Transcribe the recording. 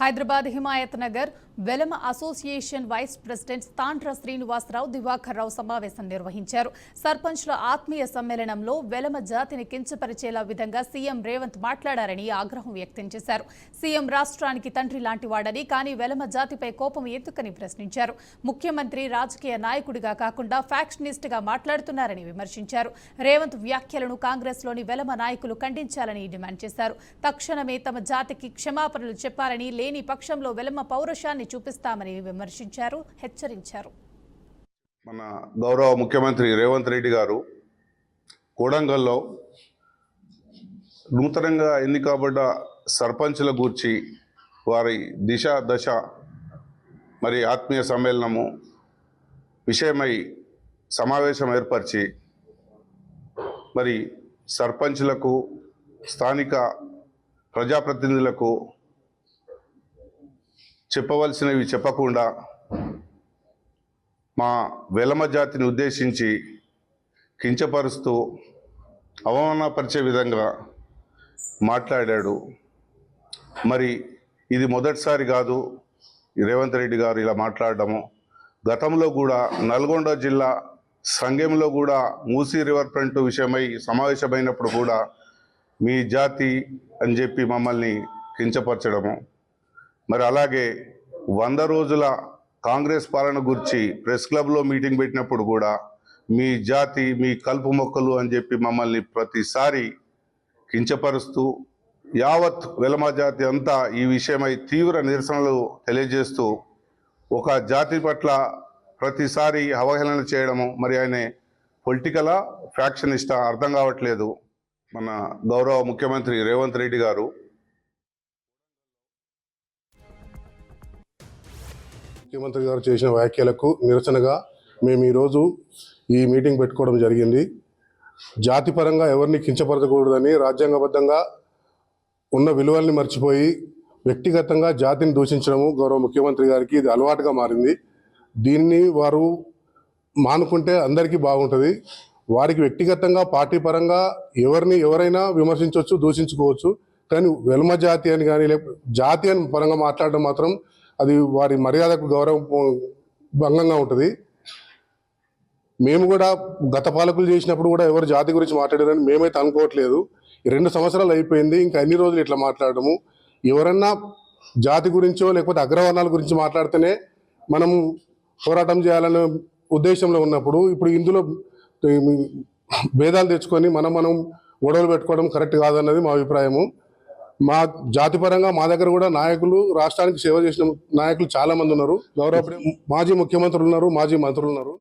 Hyderabad Himayat Nagar Velama association vice president Tandra Srinivasarao Diwakar Rao సమావేశం నిర్వహించారు. సర్పంచ్ల ఆత్మీయ సమ్మేళనంలో వెలమ జాతిని కించపరిచేలా విధంగా సీఎం రేవంత్ మాట్లాడారని ఆగ్రహం వ్యక్తం చేశారు. సీఎం రాష్ట్రానికి తండ్రి లాంటివాడని, కానీ వెలమ జాతిపై కోపం ఎందుకని ప్రశ్నించారు. ముఖ్యమంత్రి రాజకీయ నాయకుడిగా కాకుండా ఫ్యాక్షనిస్ట్ గా మాట్లాడుతున్నారని విమర్శించారు. రేవంత్ వ్యాఖ్యలను కాంగ్రెస్ లోని వెలమ నాయకులు ఖండించాలని డిమాండ్ చేశారు. తక్షణమే తమ జాతికి క్షమాపణలు చెప్పాలని, లేని పక్షంలో వెలమ పౌరుషాన్ని చూపిస్తామని విమర్శించారు, హెచ్చరించారు. మన గౌరవ ముఖ్యమంత్రి రేవంత్ రెడ్డి గారు కోడంగల్లో నూతనంగా ఎన్నికబడ్డ సర్పంచుల గూర్చి వారి దిశ దశ మరి ఆత్మీయ సమ్మేళనము విషయమై సమావేశం ఏర్పరిచి మరి సర్పంచులకు, స్థానిక ప్రజాప్రతినిధులకు చెప్పవలసినవి చెప్పకుండా మా వెలమ జాతిని ఉద్దేశించి కించపరుస్తూ అవమానపరిచే విధంగా మాట్లాడాడు. మరి ఇది మొదటిసారి కాదు రేవంత్ రెడ్డి గారు ఇలా మాట్లాడటము. గతంలో కూడా నల్గొండ జిల్లా సంగెంలో కూడా మూసీ రివర్ ఫ్రంట్ విషయమై సమావేశమైనప్పుడు కూడా మీ జాతి అని చెప్పి మమ్మల్ని కించపరచడము. మరి అలాగే 100 రోజుల కాంగ్రెస్ పాలన గురించి ప్రెస్ క్లబ్లో మీటింగ్ పెట్టినప్పుడు కూడా మీ జాతి, మీ కలుపు మొక్కలు అని చెప్పి మమ్మల్ని ప్రతిసారి కించపరుస్తూ యావత్ వెలమ జాతి అంతా ఈ విషయమై తీవ్ర నిరసనలు తెలియజేస్తూ ఒక జాతి పట్ల ప్రతిసారి అవహేళన చేయడము. మరి ఆయన పొలిటికలా ఫ్యాక్షనిస్టా అర్థం కావట్లేదు. మన గౌరవ ముఖ్యమంత్రి రేవంత్ రెడ్డి గారు ముఖ్యమంత్రి గారు చేసిన వ్యాఖ్యలకు నిరసనగా మేము ఈరోజు ఈ మీటింగ్ పెట్టుకోవడం జరిగింది. జాతిపరంగా ఎవరిని కించపరచకూడదని, రాజ్యాంగబద్ధంగా ఉన్న విలువల్ని మర్చిపోయి వ్యక్తిగతంగా జాతిని దూషించడము గౌరవ ముఖ్యమంత్రి గారికి ఇది అలవాటుగా మారింది. దీన్ని వారు మానుకుంటే అందరికీ బాగుంటుంది. వారికి వ్యక్తిగతంగా, పార్టీ పరంగా ఎవరైనా విమర్శించవచ్చు, దూషించుకోవచ్చు. కానీ వెలమ జాతి అని కానీ లేకపోతే జాతి అని పరంగా మాట్లాడడం మాత్రం అది వారి మర్యాదకు గౌరవం భంగంగా ఉంటుంది. మేము కూడా గత పాలకులు చేసినప్పుడు కూడా ఎవరు జాతి గురించి మాట్లాడారని మేమైతే అనుకోవట్లేదు. 2 సంవత్సరాలు అయిపోయింది, ఇంకా అన్ని రోజులు ఇట్లా మాట్లాడము. ఎవరన్నా జాతి గురించో లేకపోతే అగ్రవర్ణాల గురించి మాట్లాడితేనే మనం పోరాటం చేయాలనే ఉద్దేశంలో ఉన్నప్పుడు ఇప్పుడు ఇందులో భేదాలు తెచ్చుకొని మనం గొడవలు పెట్టుకోవడం కరెక్ట్ కాదన్నది మా అభిప్రాయము. మా జాతిపరంగా మా దగ్గర కూడా నాయకులు, రాష్ట్రానికి సేవ చేసిన నాయకులు చాలా మంది ఉన్నారు. గౌరవ మాజీ ముఖ్యమంత్రులు ఉన్నారు, మాజీ మంత్రులు ఉన్నారు.